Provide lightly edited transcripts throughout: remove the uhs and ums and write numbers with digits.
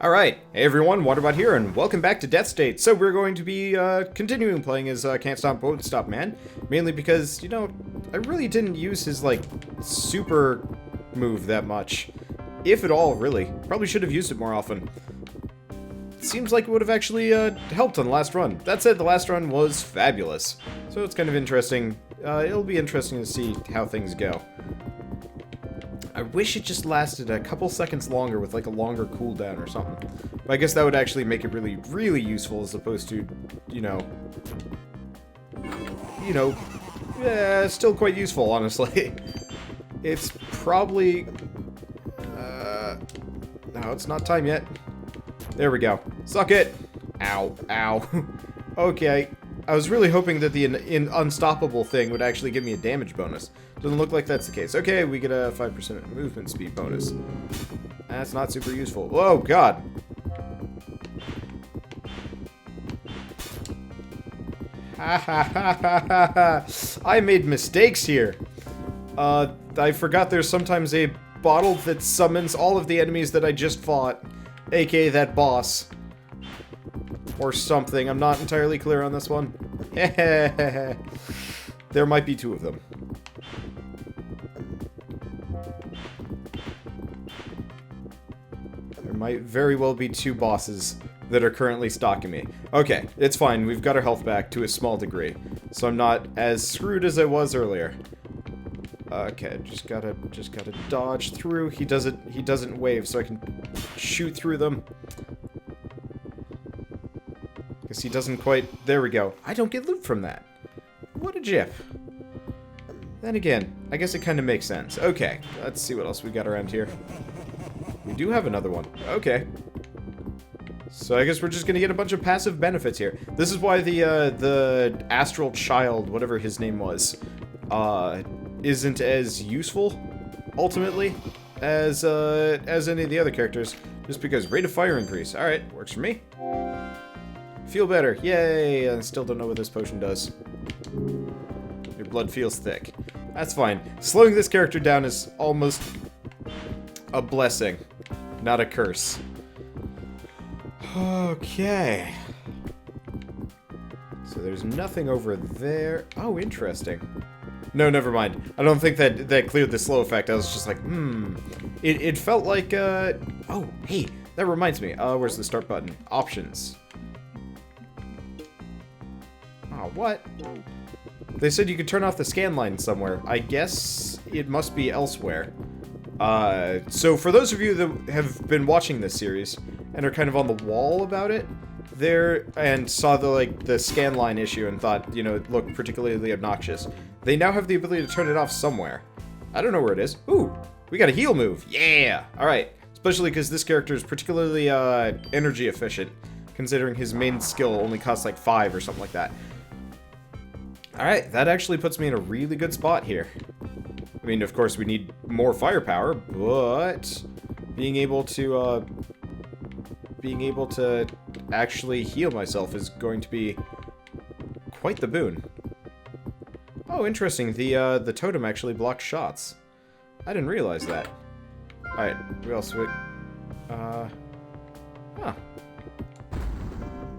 Alright, hey everyone, Wanderbot here, and welcome back to Deathstate. So we're going to be continuing playing as Can't Stop, Won't Stop Man, mainly because, you know, I really didn't use his, like, super move that much. If at all, really. Probably should have used it more often. Seems like it would have actually helped on the last run. That said, the last run was fabulous. So it's kind of interesting. It'll be interesting to see how things go. I wish it just lasted a couple seconds longer with like a longer cooldown or something. But I guess that would actually make it really, really useful as opposed to, still quite useful, honestly. It's probably, no, it's not time yet. There we go. Suck it! Ow, ow. Okay. I was really hoping that the unstoppable thing would actually give me a damage bonus. Doesn't look like that's the case. Okay, we get a 5% movement speed bonus. That's not super useful. Oh, God. Ha ha ha ha ha ha. I made mistakes here. I forgot there's sometimes a bottle that summons all of the enemies that I just fought. AKA that boss. Or something. I'm not entirely clear on this one. There might be two of them. There might very well be two bosses that are currently stalking me. Okay, it's fine. We've got our health back to a small degree. So I'm not as screwed as I was earlier. Okay, just gotta dodge through. He doesn't wave, so I can shoot through them. Guess he doesn't quite... There we go. I don't get loot from that. What a jip. Then again, I guess it kind of makes sense. Okay, let's see what else we got around here. We do have another one. Okay. So I guess we're just gonna get a bunch of passive benefits here. This is why the astral child, whatever his name was, isn't as useful, ultimately, as any of the other characters. Just because rate of fire increase. Alright, works for me. Feel better. Yay! I still don't know what this potion does. Your blood feels thick. That's fine. Slowing this character down is almost a blessing, not a curse. Okay. So there's nothing over there. Oh, interesting. No, never mind. I don't think that cleared the slow effect. I was just like, It felt like, oh, hey, that reminds me. Where's the start button? Options. Oh, what? They said you could turn off the scan line somewhere. I guess it must be elsewhere. So for those of you that have been watching this series and are kind of on the wall about it, and saw the scan line issue and thought, it looked particularly obnoxious, they now have the ability to turn it off somewhere. I don't know where it is. Ooh, we got a heal move. Yeah! Alright. Especially because this character is particularly energy efficient, considering his main skill only costs like 5 or something like that. Alright, that actually puts me in a really good spot here. I mean, of course, we need more firepower, but being able to actually heal myself is going to be quite the boon. Oh, interesting. The totem actually blocks shots. I didn't realize that. Alright, we also... Huh.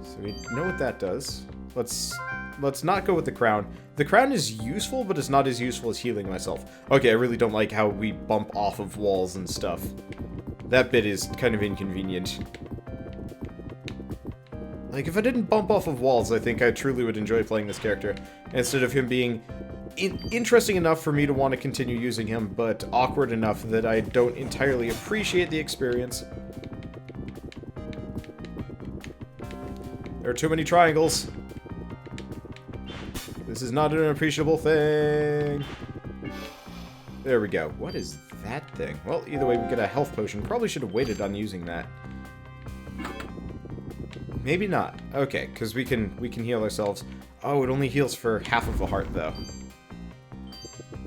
So we know what that does. Let's not go with the crown. The crown is useful, but it's not as useful as healing myself. Okay, I really don't like how we bump off of walls and stuff. That bit is kind of inconvenient. Like, if I didn't bump off of walls, I think I truly would enjoy playing this character. Instead of him being interesting enough for me to want to continue using him, but awkward enough that I don't entirely appreciate the experience. There are too many triangles. This is not an appreciable thing. There we go. What is that thing? Well, either way, we get a health potion. Probably should have waited on using that. Maybe not. Okay, because we can heal ourselves. Oh, it only heals for half of a heart, though.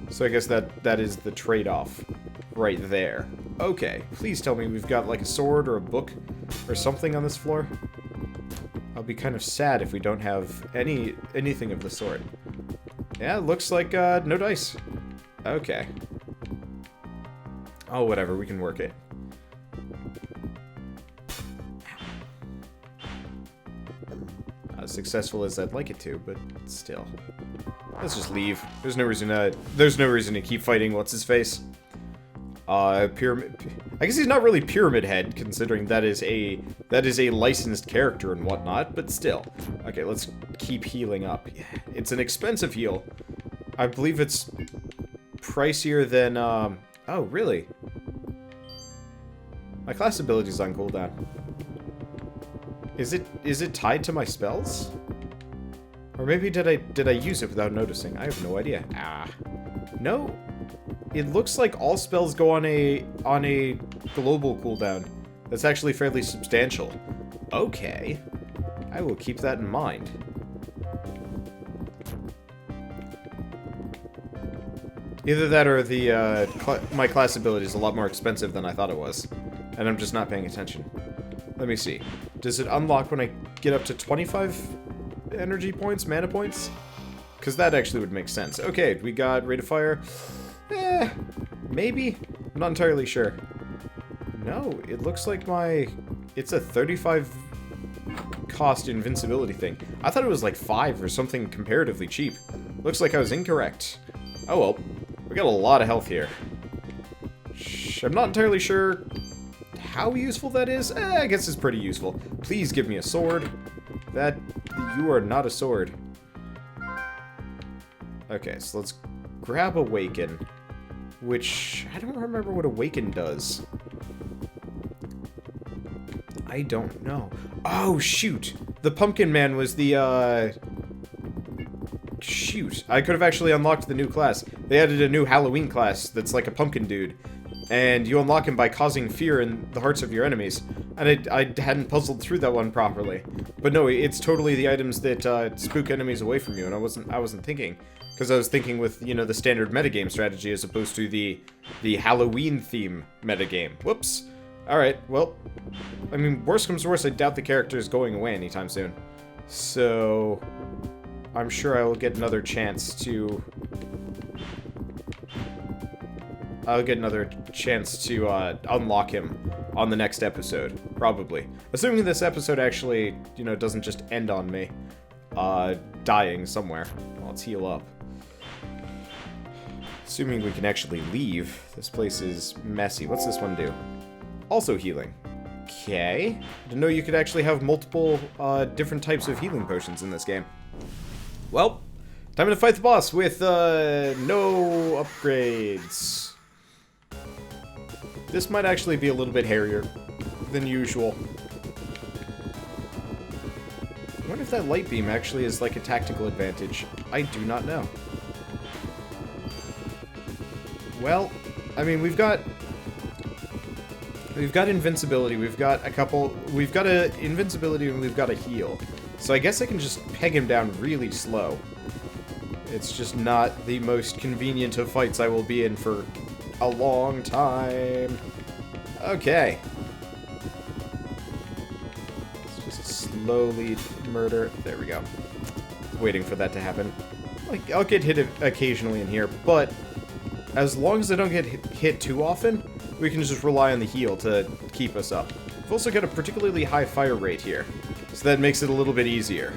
So I guess that is the trade-off right there. Okay, please tell me we've got like a sword or a book or something on this floor. I'll be kind of sad if we don't have anything of the sort. Yeah, looks like no dice. Okay. Oh, whatever, we can work it. as successful as I'd like it to, but still. Let's just leave. There's no reason to keep fighting what's-his-face. Pyramid... I guess he's not really Pyramid Head, considering that is a licensed character and whatnot, but still. Okay, let's keep healing up. It's an expensive heal. I believe it's pricier than, oh, really? My class ability's on cooldown. Is it tied to my spells? Or maybe did I use it without noticing? I have no idea. Ah. No. It looks like all spells go on a global cooldown. That's actually fairly substantial. Okay. I will keep that in mind. Either that or my class ability is a lot more expensive than I thought it was. And I'm just not paying attention. Let me see. Does it unlock when I get up to 25 energy points, mana points? Because that actually would make sense. Okay, we got rate of fire. Maybe? I'm not entirely sure. No, it looks like it's a 35 cost invincibility thing. I thought it was like 5 or something comparatively cheap. Looks like I was incorrect. Oh well, we got a lot of health here. I'm not entirely sure how useful that is. I guess it's pretty useful. Please give me a sword. You are not a sword. Okay, so let's grab Awaken, which I don't remember what Awaken does. I don't know. Oh, shoot! The Pumpkin Man was the, shoot. I could have actually unlocked the new class. They added a new Halloween class that's like a pumpkin dude. And you unlock him by causing fear in the hearts of your enemies. And I hadn't puzzled through that one properly. But no, it's totally the items that spook enemies away from you, and I wasn't thinking. Because I was thinking with, you know, the standard metagame strategy as opposed to the Halloween theme metagame. Whoops. Alright, well, I mean, worst comes to worst, I doubt the character is going away anytime soon. So, I'm sure I will get another chance to... unlock him on the next episode, probably. Assuming this episode actually, you know, doesn't just end on me, dying somewhere. Well, let's heal up. Assuming we can actually leave. This place is messy. What's this one do? Also healing. Okay. Didn't know you could actually have multiple, different types of healing potions in this game. Well, time to fight the boss with, no upgrades. This might actually be a little bit hairier than usual. I wonder if that light beam actually is like a tactical advantage. I do not know. Well, I mean, we've got invincibility, we've got a invincibility and we've got a heal. So I guess I can just peg him down really slow. It's just not the most convenient of fights I will be in for a long time. Okay. Let's just slowly murder. There we go. Waiting for that to happen. Like, I'll get hit occasionally in here, but as long as I don't get hit too often, we can just rely on the heal to keep us up. We've also got a particularly high fire rate here, so that makes it a little bit easier.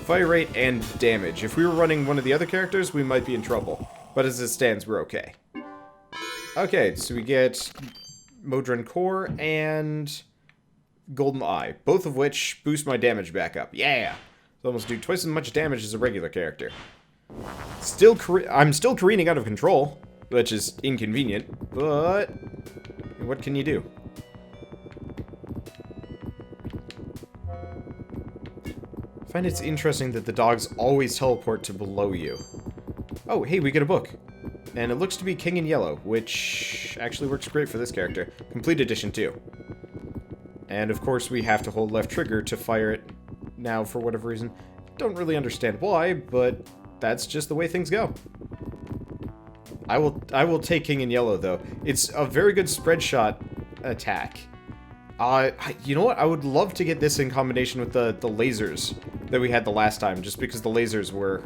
Fire rate and damage. If we were running one of the other characters, we might be in trouble. But as it stands, we're okay. Okay, so we get Modron Core and Golden Eye, both of which boost my damage back up. Yeah! So almost do twice as much damage as a regular character. I'm still careening out of control, which is inconvenient, but what can you do? I find it's interesting that the dogs always teleport to below you. Oh, hey, we get a book. And it looks to be King in Yellow, which actually works great for this character. Complete edition, too. And, of course, we have to hold left trigger to fire it now for whatever reason. Don't really understand why, but that's just the way things go. I will take King in Yellow, though. It's a very good spread shot attack. You know what? I would love to get this in combination with the lasers that we had the last time, just because the lasers were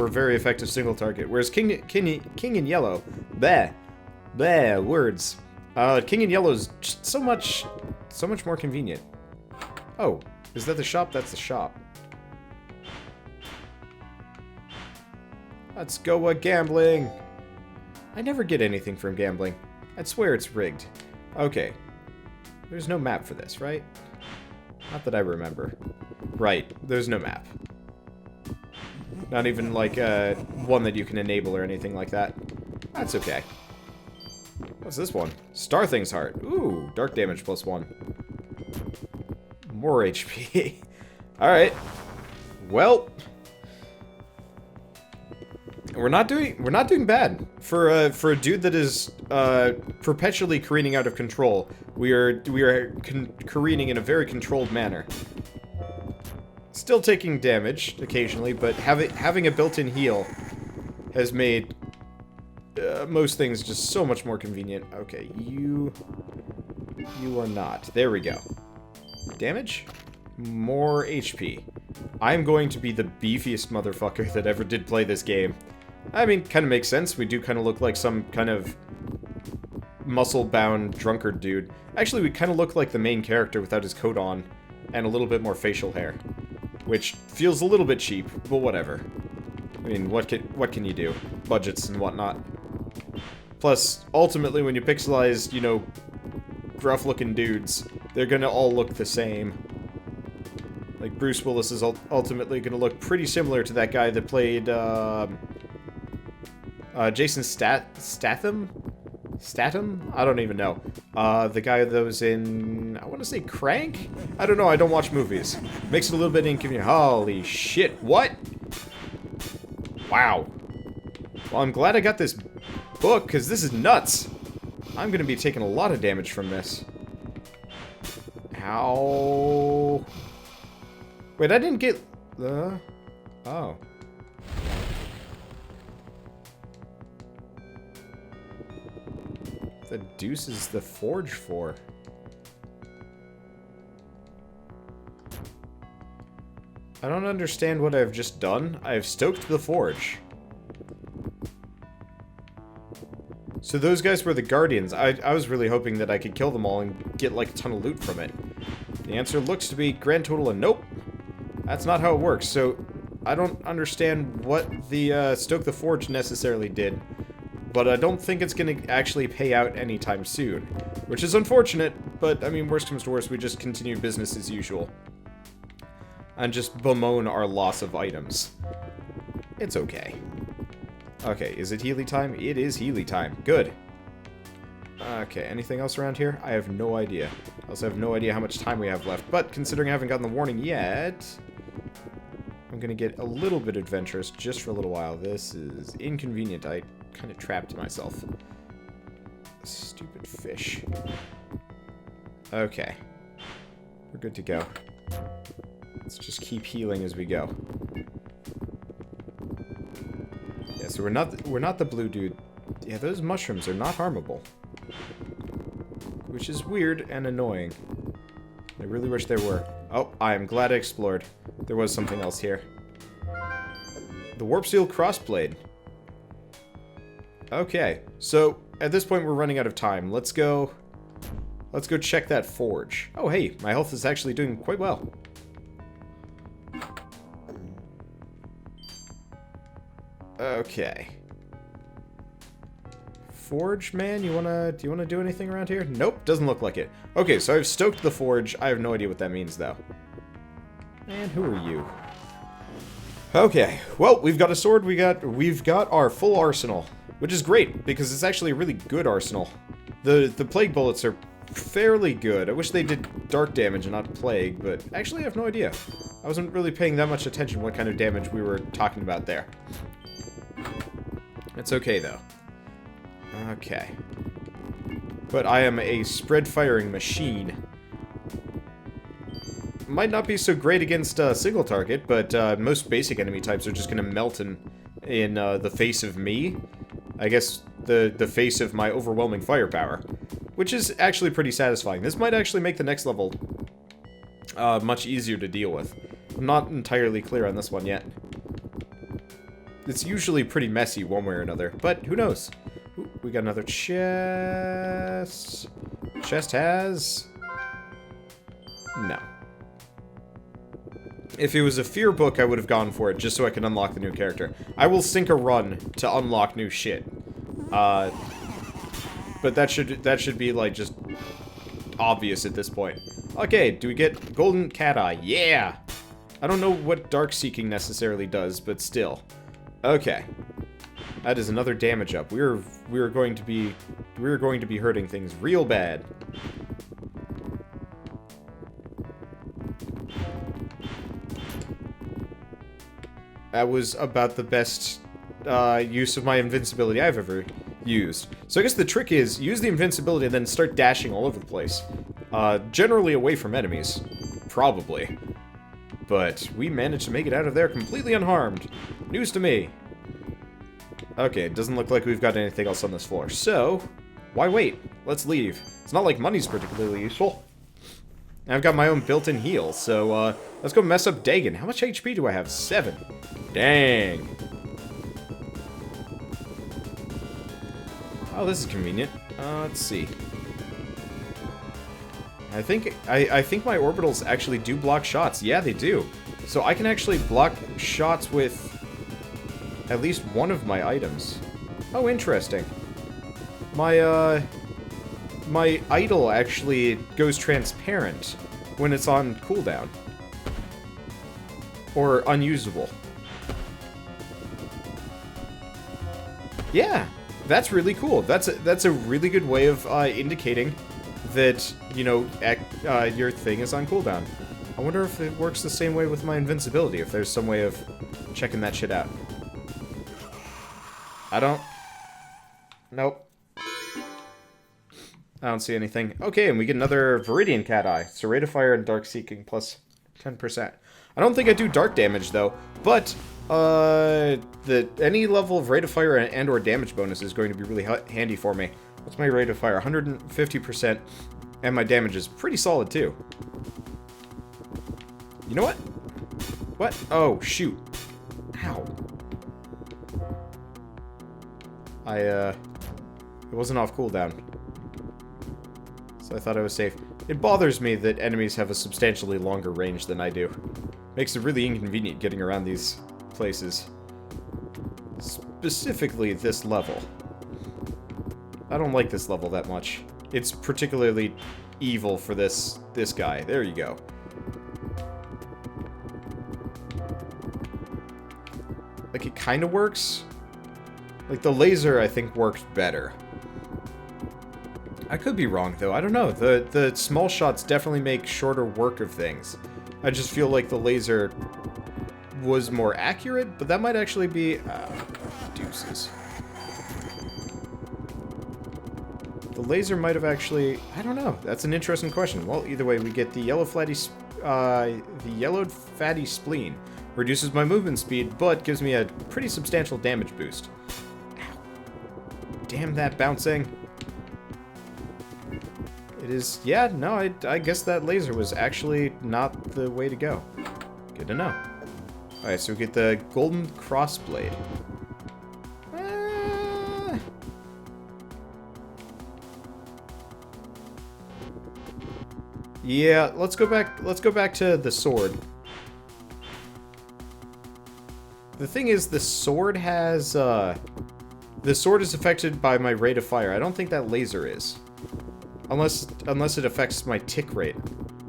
very effective single target, whereas King in Yellow, bleh, words. King in yellow is just so much more convenient. Oh, is that the shop? That's the shop. Let's go gambling. I never get anything from gambling. I'd swear it's rigged. Okay. There's no map for this, right? Not that I remember. Right, there's no map. Not even like one that you can enable or anything like that. That's okay. What's this one? Starthing's Heart. Ooh, dark damage +1. More HP. Alright. Well, we're not doing bad for a dude that is perpetually careening out of control. We are careening in a very controlled manner. Still taking damage occasionally, but having a built-in heal has made most things just so much more convenient. Okay, you are not. There we go. Damage? More HP. I'm going to be the beefiest motherfucker that ever did play this game. I mean, kind of makes sense. We do kind of look like some kind of muscle-bound drunkard dude. Actually, we kind of look like the main character without his coat on and a little bit more facial hair, which feels a little bit cheap, but whatever. I mean, what can you do? Budgets and whatnot. Plus, ultimately, when you pixelize, you know, gruff-looking dudes, they're gonna all look the same. Like, Bruce Willis is ultimately gonna look pretty similar to that guy that played, Jason Statham? Statham? I don't even know. The guy that was in, I want to say Crank? I don't know, I don't watch movies. Makes it a little bit inconvenient. Holy shit, what? Wow. Well, I'm glad I got this book, because this is nuts. I'm going to be taking a lot of damage from this. Ow. Wait, I didn't get the... Oh. The deuce is the forge for? I don't understand what I've just done. I've stoked the forge. So those guys were the guardians. I was really hoping that I could kill them all and get like a ton of loot from it. The answer looks to be grand total and nope. That's not how it works. So I don't understand what the stoke the forge necessarily did. But I don't think it's going to actually pay out anytime soon. Which is unfortunate, but I mean, worst comes to worst, we just continue business as usual. And just bemoan our loss of items. It's okay. Okay, is it Healy time? It is Healy time. Good. Okay, anything else around here? I have no idea. I also have no idea how much time we have left. But considering I haven't gotten the warning yet, I'm going to get a little bit adventurous just for a little while. This is inconvenient. I kind of trapped myself. Stupid fish. Okay. We're good to go. Let's just keep healing as we go. Yeah, so we're not the blue dude. Yeah, those mushrooms are not harmable. Which is weird and annoying. I really wish there were. Oh, I am glad I explored. There was something else here. The Warp Seal Crossblade. Okay, so at this point we're running out of time. Let's go check that forge. Oh hey, my health is actually doing quite well. Okay. Forge man, do you wanna do anything around here? Nope, doesn't look like it. Okay, so I've stoked the forge. I have no idea what that means though. And who are you? Okay, well, we've got a sword, we've got our full arsenal. Which is great, because it's actually a really good arsenal. The plague bullets are fairly good. I wish they did dark damage and not plague, but actually I have no idea. I wasn't really paying that much attention what kind of damage we were talking about there. It's okay, though. Okay. But I am a spread-firing machine. Might not be so great against single target, but most basic enemy types are just going to melt in the face of me. I guess the face of my overwhelming firepower, which is actually pretty satisfying. This might actually make the next level much easier to deal with. I'm not entirely clear on this one yet. It's usually pretty messy one way or another, but who knows? we got another chest. Chest has... no. If it was a fear book, I would have gone for it, just so I can unlock the new character. I will sink a run to unlock new shit. But that should be, like, just obvious at this point. Okay, do we get golden cat eye? Yeah! I don't know what dark seeking necessarily does, but still. Okay. That is another damage up. We're going to be hurting things real bad. That was about the best use of my invincibility I've ever used. So I guess the trick is, use the invincibility and then start dashing all over the place. Generally away from enemies. Probably. But we managed to make it out of there completely unharmed. News to me. Okay, it doesn't look like we've got anything else on this floor. So, why wait? Let's leave. It's not like money's particularly useful. And I've got my own built-in heal, so let's go mess up Dagon. How much HP do I have? 7. Dang. Oh, this is convenient. Let's see. I think my orbitals actually do block shots. Yeah, they do. So I can actually block shots with at least one of my items. Oh, interesting. My idol actually goes transparent when it's on cooldown. Or unusable. Yeah, that's really cool. That's a really good way of indicating that, you know, your thing is on cooldown. I wonder if it works the same way with my invincibility, if there's some way of checking that shit out. I don't... Nope. I don't see anything. Okay, and we get another Viridian Cat Eye. So rate of fire and dark seeking plus 10%. I don't think I do dark damage, though, but any level of rate of fire and or damage bonus is going to be really handy for me. What's my rate of fire? 150%, and my damage is pretty solid, too. You know what? What? Oh, shoot. Ow. It wasn't off cooldown. So I thought I was safe. It bothers me that enemies have a substantially longer range than I do. Makes it really inconvenient getting around these places. Specifically this level. I don't like this level that much. It's particularly evil for this guy. There you go. Like, it kind of works. Like, the laser, I think, worked better. I could be wrong, though. I don't know. The small shots definitely make shorter work of things. I just feel like the laser was more accurate, but that might actually be... deuces. The laser might have actually... I don't know. That's an interesting question. Well, either way, we get the yellowed fatty spleen. Reduces my movement speed, but gives me a pretty substantial damage boost. Ow. Damn that bouncing. It is... Yeah, no, I guess that laser was actually not the way to go. Good to know. Alright, so we get the golden crossblade. Yeah, let's go back to the sword. The thing is, the sword has, the sword is affected by my rate of fire. I don't think that laser is. Unless it affects my tick rate,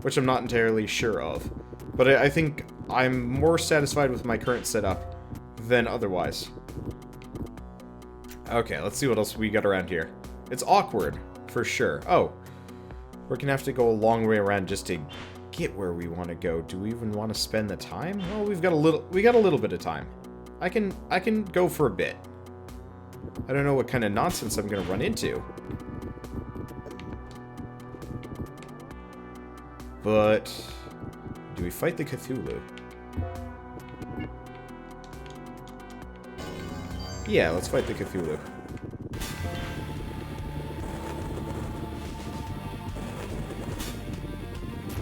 which I'm not entirely sure of. But I think I'm more satisfied with my current setup than otherwise. Okay, let's see what else we got around here. It's awkward, for sure. Oh, we're gonna have to go a long way around just to get where we want to go. Do we even want to spend the time? Well, we got a little bit of time. I can go for a bit. I don't know what kind of nonsense I'm gonna run into. But do we fight the Cthulhu? Yeah, let's fight the Cthulhu.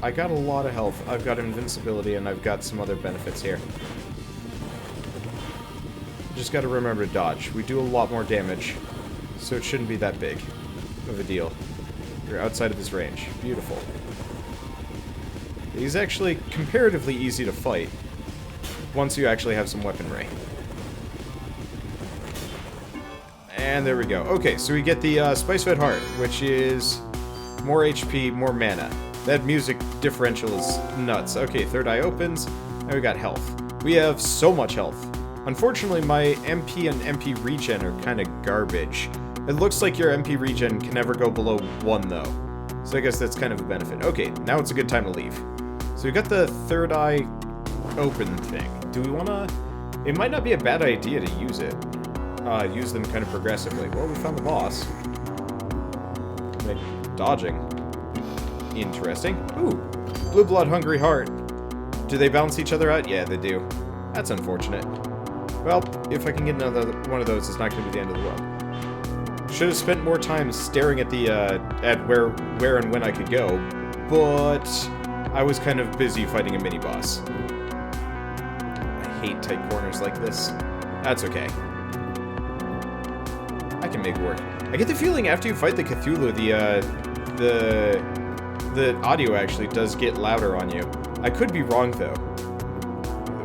I got a lot of health. I've got invincibility, and I've got some other benefits here. Just gotta remember to dodge. We do a lot more damage. so it shouldn't be that big of a deal. You're outside of his range. Beautiful. He's actually comparatively easy to fight once you actually have some weaponry. And there we go. Okay, so we get the Spice-Fed Heart, which is more HP, more mana. That music differential is nuts. Okay, third eye opens, and we got health. We have so much health. Unfortunately, my MP and MP regen are kind of garbage. It looks like your MP regen can never go below 1, though. So I guess that's kind of a benefit. Okay, now it's a good time to leave. So we got the third eye open thing. Do we want to... It might not be a bad idea to use it. Use them kind of progressively. Well, we found the boss. Like, dodging. Interesting. Ooh, Blue Blood, Hungry Heart. Do they balance each other out? Yeah, they do. That's unfortunate. Well, if I can get another one of those, it's not going to be the end of the world. Should have spent more time staring at the at where and when I could go, but I was kind of busy fighting a mini boss. I hate tight corners like this. That's okay. I can make it work. I get the feeling after you fight the Cthulhu, the audio actually does get louder on you. I could be wrong, though.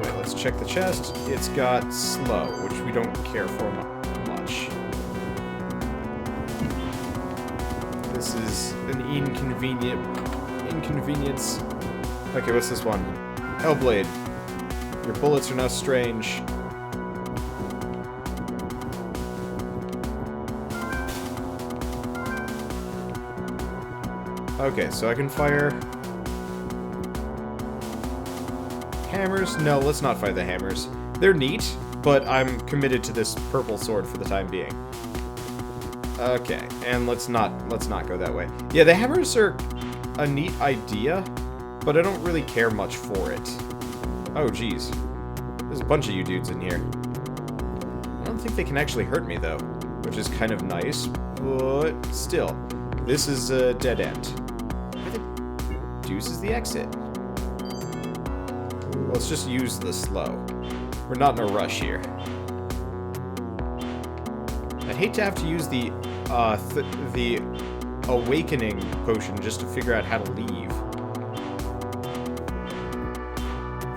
Wait, let's check the chest. It's got slow, which we don't care for much. This is an inconvenience. Okay, what's this one? Hellblade. Your bullets are now strange. Okay, so I can fire hammers. No, let's not fire the hammers. They're neat, but I'm committed to this purple sword for the time being. Okay, and let's not go that way. Yeah, the hammers are a neat idea, but I don't really care much for it. Oh, geez. There's a bunch of you dudes in here. I don't think they can actually hurt me, though, which is kind of nice, but still. This is a dead end. Where the deuce is the exit? Let's just use the slow. We're not in a rush here. I'd hate to have to use the awakening potion just to figure out how to leave.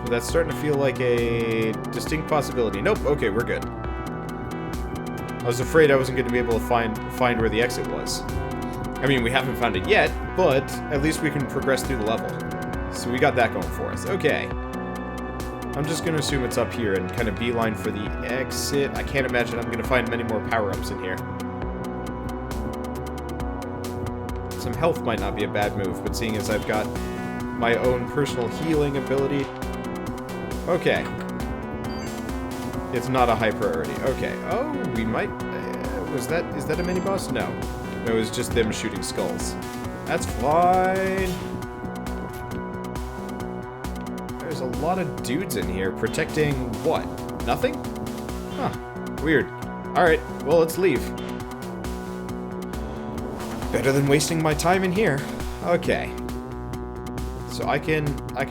But that's starting to feel like a distinct possibility. Nope. Okay, we're good. I was afraid I wasn't going to be able to find where the exit was. I mean, we haven't found it yet, but at least we can progress through the level. So we got that going for us. Okay. I'm just going to assume it's up here and kind of beeline for the exit. I can't imagine I'm going to find many more power-ups in here. Some health might not be a bad move, but seeing as I've got my own personal healing ability... Okay. It's not a high priority. Okay. Oh, we might... is that a mini-boss? No. It was just them shooting skulls. That's fine. There's a lot of dudes in here protecting what? Nothing? Huh. Weird. Alright, well, let's leave. Better than wasting my time in here. Okay. So I can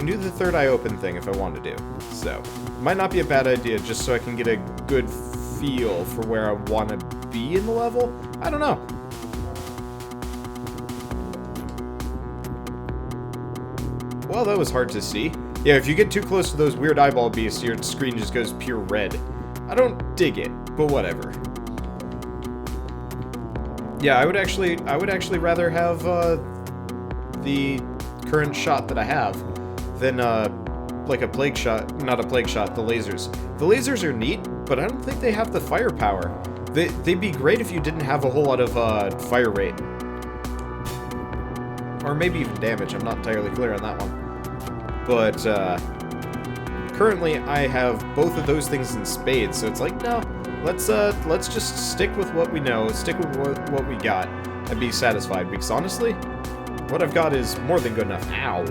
do the third eye open thing if I want to do. So, might not be a bad idea just so I can get a good feel for where I want to be in the level. I don't know. Well, that was hard to see. Yeah, if you get too close to those weird eyeball beasts, your screen just goes pure red. I don't dig it, but whatever. Yeah, I would actually rather have the current shot that I have than like a plague shot. Not a plague shot. The lasers. The lasers are neat, but I don't think they have the firepower. They'd be great if you didn't have a whole lot of fire rate, or maybe even damage. I'm not entirely clear on that one. But currently, I have both of those things in spades, so it's like, no, let's just stick with what we know, stick with what we got, and be satisfied. Because honestly, what I've got is more than good enough. Ow!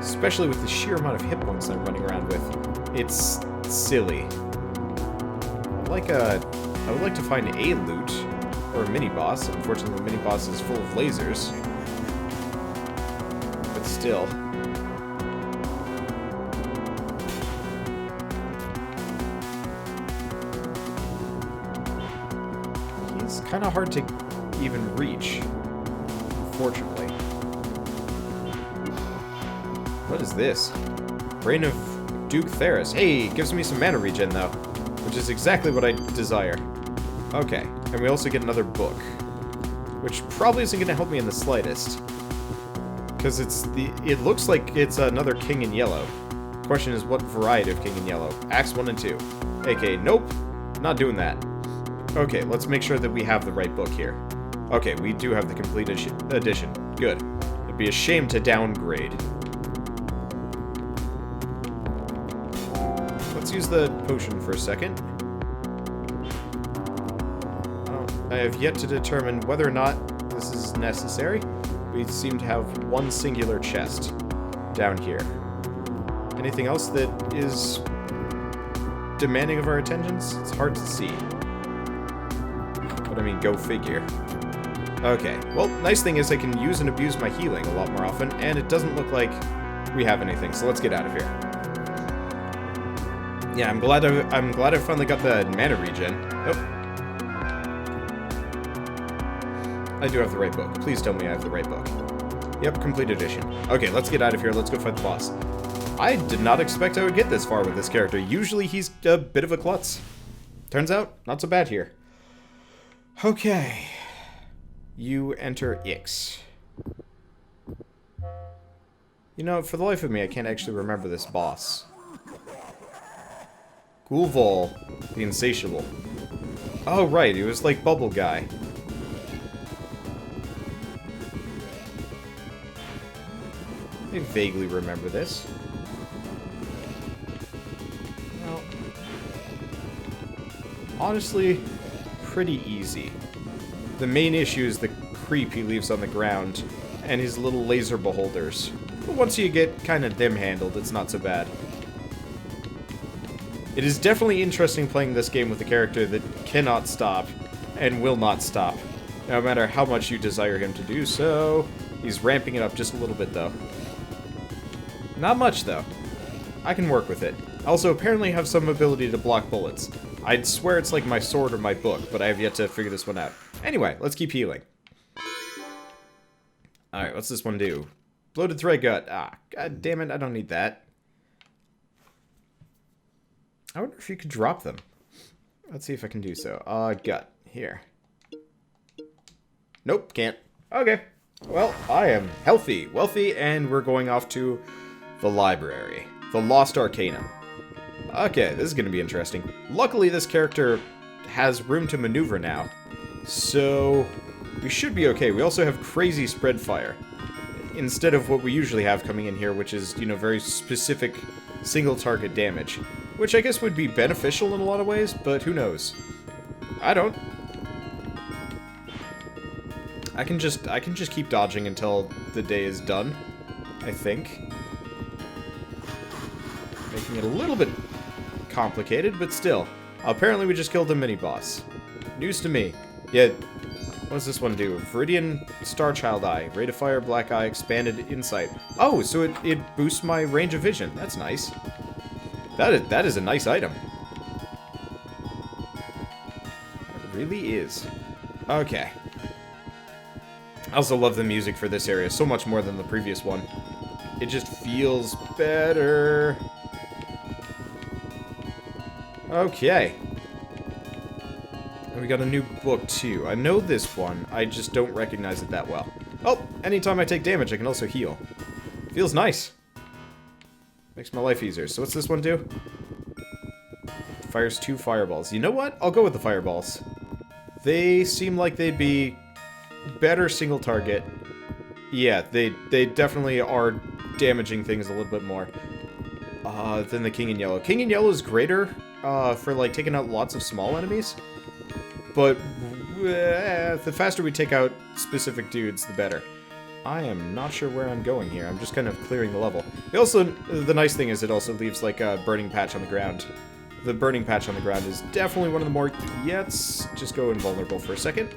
Especially with the sheer amount of hit points I'm running around with, it's silly. I would like to find a loot or a mini boss. Unfortunately, the mini boss is full of lasers. But still. kind of hard to even reach, unfortunately. What is this? Brain of Duke Theris. Hey, gives me some mana regen, though, which is exactly what I desire. Okay, and we also get another book, which probably isn't going to help me in the slightest, because it looks like it's another King in Yellow. Question is, what variety of King in Yellow? Acts 1 and 2. AK, nope, not doing that. Okay, let's make sure that we have the right book here. Okay, we do have the complete edition. Good. It'd be a shame to downgrade. Let's use the potion for a second. I have yet to determine whether or not this is necessary. We seem to have one singular chest down here. Anything else that is demanding of our attentions? It's hard to see. But I mean, go figure. Okay, well, nice thing is I can use and abuse my healing a lot more often, and it doesn't look like we have anything, so let's get out of here. Yeah, I'm glad I finally got the mana regen. Oh. I do have the right book. Please tell me I have the right book. Yep, complete edition. Okay, let's get out of here. Let's go fight the boss. I did not expect I would get this far with this character. Usually he's a bit of a klutz. Turns out, not so bad here. Okay. You enter Ix. You know, for the life of me, I can't actually remember this boss. Gulvol, the Insatiable. Oh, right, he was like Bubble Guy. I vaguely remember this. Well, honestly, pretty easy. The main issue is the creep he leaves on the ground, and his little laser beholders. But once you get kind of them handled, it's not so bad. It is definitely interesting playing this game with a character that cannot stop, and will not stop, no matter how much you desire him to do so. He's ramping it up just a little bit, though. Not much, though. I can work with it. I also apparently have some ability to block bullets. I'd swear it's like my sword or my book, but I have yet to figure this one out. Anyway, let's keep healing. Alright, what's this one do? Bloated thread gut. Ah, god damn it, I don't need that. I wonder if you could drop them. Let's see if I can do so. Gut. Here. Nope, can't. Okay. Well, I am healthy, wealthy, and we're going off to the library. The Lost Arcanum. Okay, this is going to be interesting. Luckily, this character has room to maneuver now, so we should be okay. We also have crazy spread fire, instead of what we usually have coming in here, which is, you know, very specific single target damage, which I guess would be beneficial in a lot of ways, but who knows? I don't. I can just keep dodging until the day is done, I think. Making it a little bit complicated, but still. Apparently we just killed the mini-boss. News to me. Yeah, what does this one do? Viridian Starchild Eye. Rate of Fire, Black Eye, Expanded Insight. Oh, so it boosts my range of vision. That's nice. That is a nice item. It really is. Okay. I also love the music for this area so much more than the previous one. It just feels better. Okay. And we got a new book, too. I know this one, I just don't recognize it that well. Oh, anytime I take damage, I can also heal. Feels nice. Makes my life easier. So what's this one do? Fires 2 fireballs. You know what? I'll go with the fireballs. They seem like they'd be better single target. Yeah, they definitely are damaging things a little bit more than the King in Yellow. King in Yellow is greater for like taking out lots of small enemies, but the faster we take out specific dudes, the better. I am not sure where I'm going here. I'm just kind of clearing the level. The nice thing is it also leaves like a burning patch on the ground. The burning patch on the ground is definitely one of the more... Yeah, let's just go invulnerable for a second.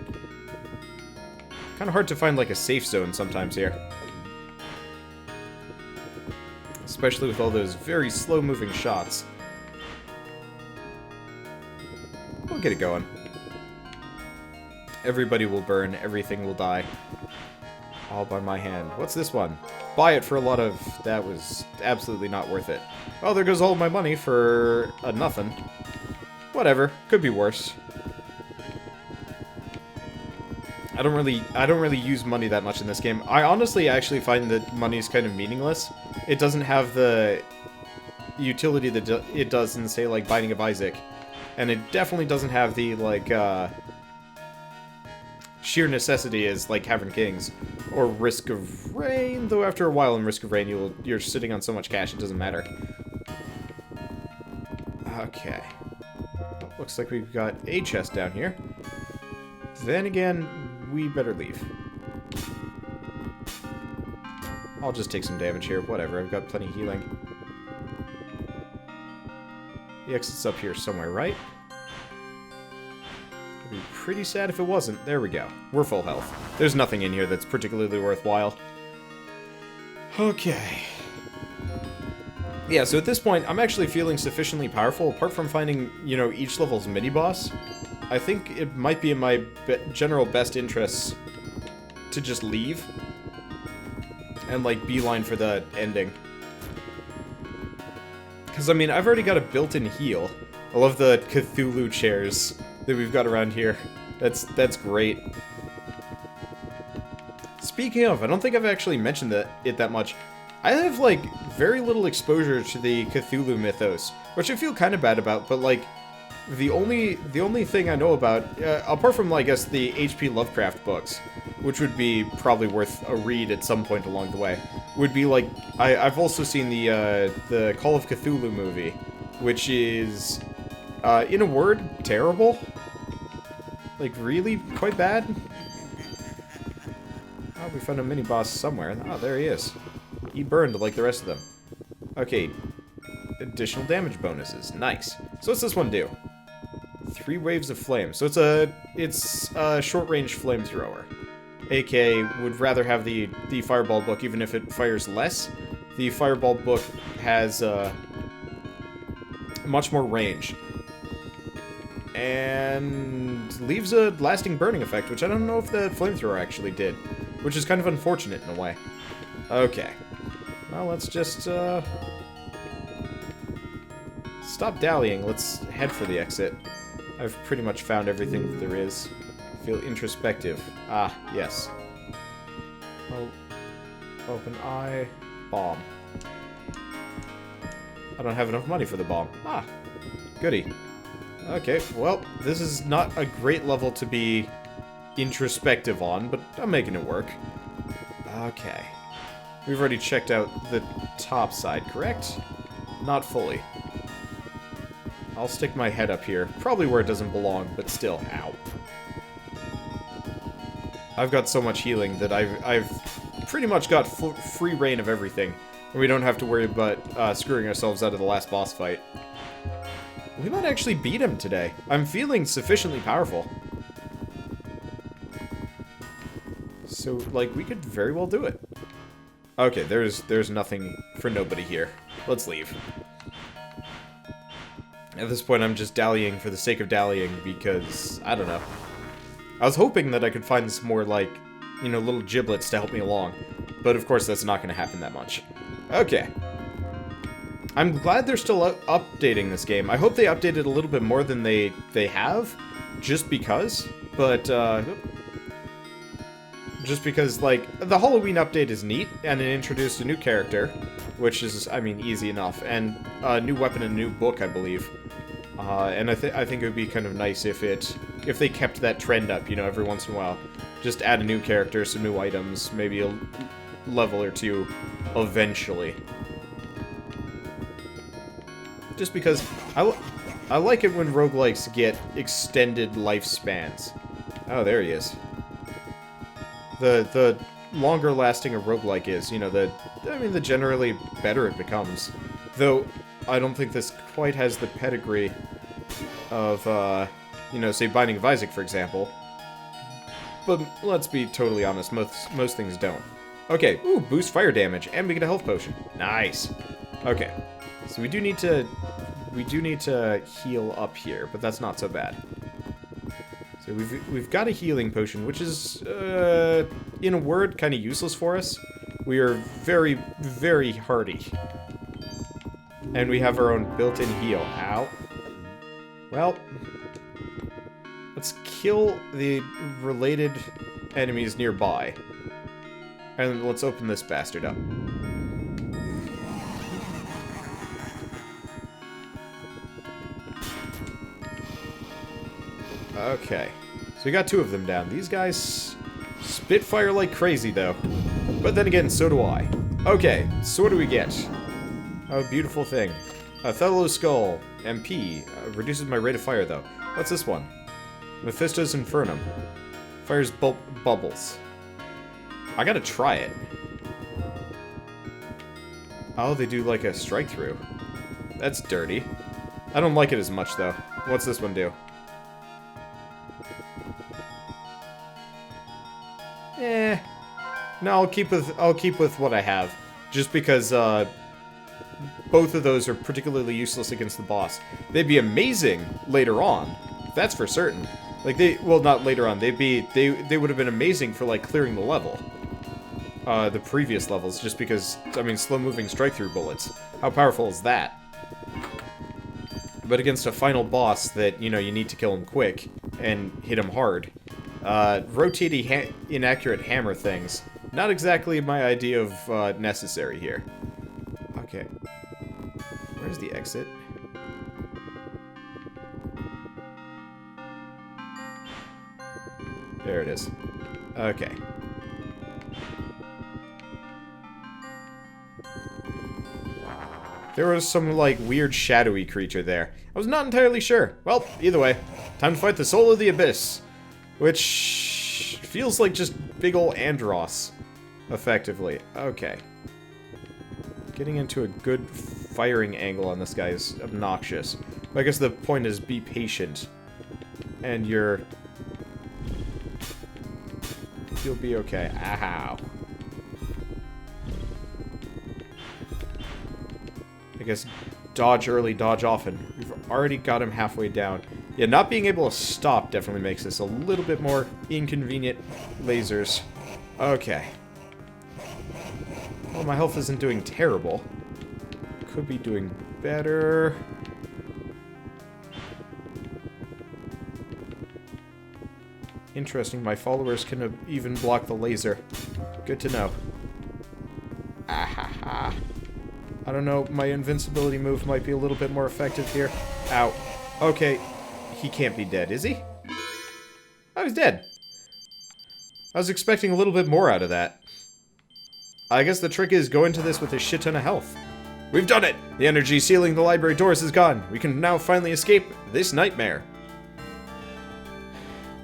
Kind of hard to find like a safe zone sometimes here. Especially with all those very slow-moving shots. We'll get it going. Everybody will burn. Everything will die. All by my hand. What's this one? Buy it for a lot of... That was absolutely not worth it. Oh, there goes all my money for nothing. Whatever. Could be worse. I don't really use money that much in this game. I honestly actually find that money is kind of meaningless. It doesn't have the utility that it does in, say, like, Binding of Isaac. And it definitely doesn't have the, like, sheer necessity as, like, Cavern Kings. Or Risk of Rain, though after a while in Risk of Rain you're sitting on so much cash it doesn't matter. Okay. Looks like we've got a chest down here. Then again, we better leave. I'll just take some damage here, whatever, I've got plenty of healing. The exit's up here somewhere, right? It'd be pretty sad if it wasn't. There we go. We're full health. There's nothing in here that's particularly worthwhile. Okay. Yeah, so at this point, I'm actually feeling sufficiently powerful, apart from finding, you know, each level's mini-boss. I think it might be in my general best interests to just leave. And, like, beeline for the ending. Because, I mean, I've already got a built-in heal. I love the Cthulhu chairs that we've got around here. That's great. Speaking of, I don't think I've actually mentioned it that much. I have, like, very little exposure to the Cthulhu mythos, which I feel kind of bad about, but, like, the only thing I know about, apart from, I guess, the H.P. Lovecraft books, which would be probably worth a read at some point along the way, would be, like, I've also seen the Call of Cthulhu movie, which is, in a word, terrible. Like, really quite bad. Oh, we found a mini-boss somewhere. Oh, there he is. He burned like the rest of them. Okay. Additional damage bonuses. Nice. So what's this one do? 3 waves of flame. So it's a short-range flamethrower. AK would rather have the fireball book, even if it fires less. The fireball book has much more range. And leaves a lasting burning effect, which I don't know if the flamethrower actually did. Which is kind of unfortunate in a way. Okay. Well, let's just, stop dallying. Let's head for the exit. I've pretty much found everything that there is. I feel introspective. Ah, yes. Oh. Open eye. Bomb. I don't have enough money for the bomb. Ah. Goody. Okay, well, this is not a great level to be introspective on, but I'm making it work. Okay. We've already checked out the top side, correct? Not fully. I'll stick my head up here. Probably where it doesn't belong, but still. Ow. I've got so much healing that I've pretty much got free reign of everything. And we don't have to worry about screwing ourselves out of the last boss fight. We might actually beat him today. I'm feeling sufficiently powerful. So, like, we could very well do it. Okay, there's nothing for nobody here. Let's leave. At this point, I'm just dallying for the sake of dallying because, I don't know. I was hoping that I could find some more, like, you know, little giblets to help me along. But, of course, that's not going to happen that much. Okay. I'm glad they're still updating this game. I hope they updated a little bit more than they have, just because. But, just because, like, the Halloween update is neat, and it introduced a new character, which is, I mean, easy enough, and a new weapon and a new book, I believe. And I think it would be kind of nice if they kept that trend up, you know, every once in a while. Just add a new character, some new items, maybe a level or two, eventually. Just because I like it when roguelikes get extended lifespans. Oh, there he is. The longer lasting a roguelike is, you know, the generally better it becomes. Though, I don't think this quite has the pedigree of, you know, say Binding of Isaac, for example. But let's be totally honest, most things don't. Okay, ooh, boost fire damage, and we get a health potion. Nice. Okay, so we do need to heal up here, but that's not so bad. So So we've got a healing potion, which is, in a word, kind of useless for us. We are very, very hardy. And we have our own built-in heal. Ow. Well, let's kill the related enemies nearby. And let's open this bastard up. Okay. So we got 2 of them down. These guys spit fire like crazy, though. But then again, so do I. Okay, so what do we get? Oh, beautiful thing. Othello Skull, MP. Reduces my rate of fire, though. What's this one? Mephisto's Infernum. Fires bubbles. I gotta try it. Oh, they do like a strike through. That's dirty. I don't like it as much, though. What's this one do? Eh. No, I'll keep with what I have. Just because, both of those are particularly useless against the boss. They'd be amazing later on. That's for certain. Like, well, not later on. They would have been amazing for, like, clearing the level. The previous levels, just because, I mean, slow-moving strike-through bullets. How powerful is that? But against a final boss that, you know, you need to kill him quick and hit him hard. Rotating inaccurate hammer things. Not exactly my idea of, necessary here. Okay. Where's the exit? There it is. Okay. There was some, like, weird shadowy creature there. I was not entirely sure. Well, either way. Time to fight the Soul of the Abyss. Which feels like just big ol' Andros. Effectively. Okay. Getting into a good firing angle on this guy is obnoxious. But I guess the point is be patient. And you'll be okay. Ow. I guess dodge early, dodge often. We've already got him halfway down. Yeah, not being able to stop definitely makes this a little bit more inconvenient. Lasers. Okay. Well, my health isn't doing terrible. Could be doing better. Interesting, my followers can even block the laser. Good to know. Ahaha. I don't know, my invincibility move might be a little bit more effective here. Ow. Okay, he can't be dead, is he? Oh, he's dead. I was expecting a little bit more out of that. I guess the trick is go into this with a shit ton of health. We've done it! The energy sealing the library doors is gone. We can now finally escape this nightmare.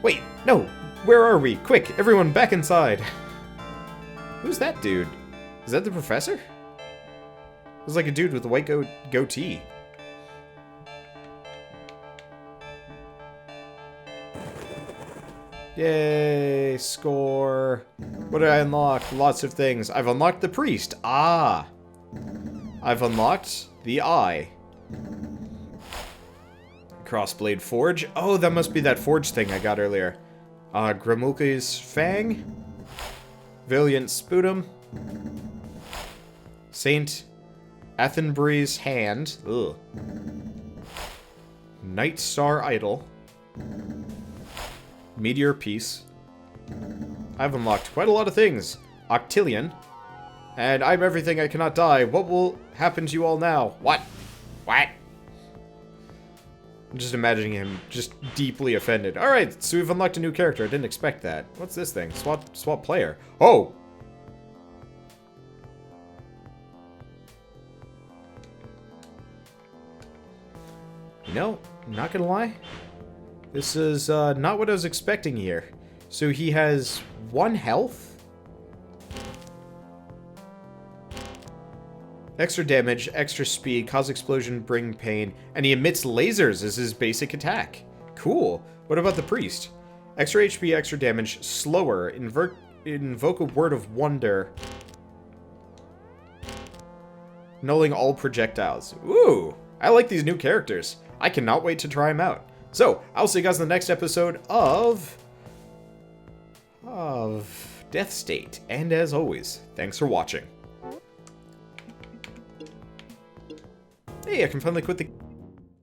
Wait, no! Where are we? Quick, everyone back inside! Who's that dude? Is that the professor? Looks like a dude with a white goatee. Yay, score. What did I unlock? Lots of things. I've unlocked the priest. Ah. I've unlocked the eye. Crossblade Forge. Oh, that must be that forge thing I got earlier. Grimulke's Fang. Valiant Sputum. Saint Athenbury's Hand. Ugh. Night Star Idol. Meteor Piece. I've unlocked quite a lot of things. Octillion. And I'm everything I cannot die. What will happen to you all now? What? What? I'm just imagining him just deeply offended. Alright, so we've unlocked a new character. I didn't expect that. What's this thing? Swap player. Oh! You know, I'm not gonna lie. This is not what I was expecting here. So he has 1 health. Extra damage, extra speed, cause explosion, bring pain, and he emits lasers as his basic attack. Cool. What about the priest? Extra HP, extra damage, slower, invoke a word of wonder, nulling all projectiles. Ooh, I like these new characters. I cannot wait to try them out. So, I'll see you guys in the next episode of Deathstate. And as always, thanks for watching. Hey, I can finally quit the...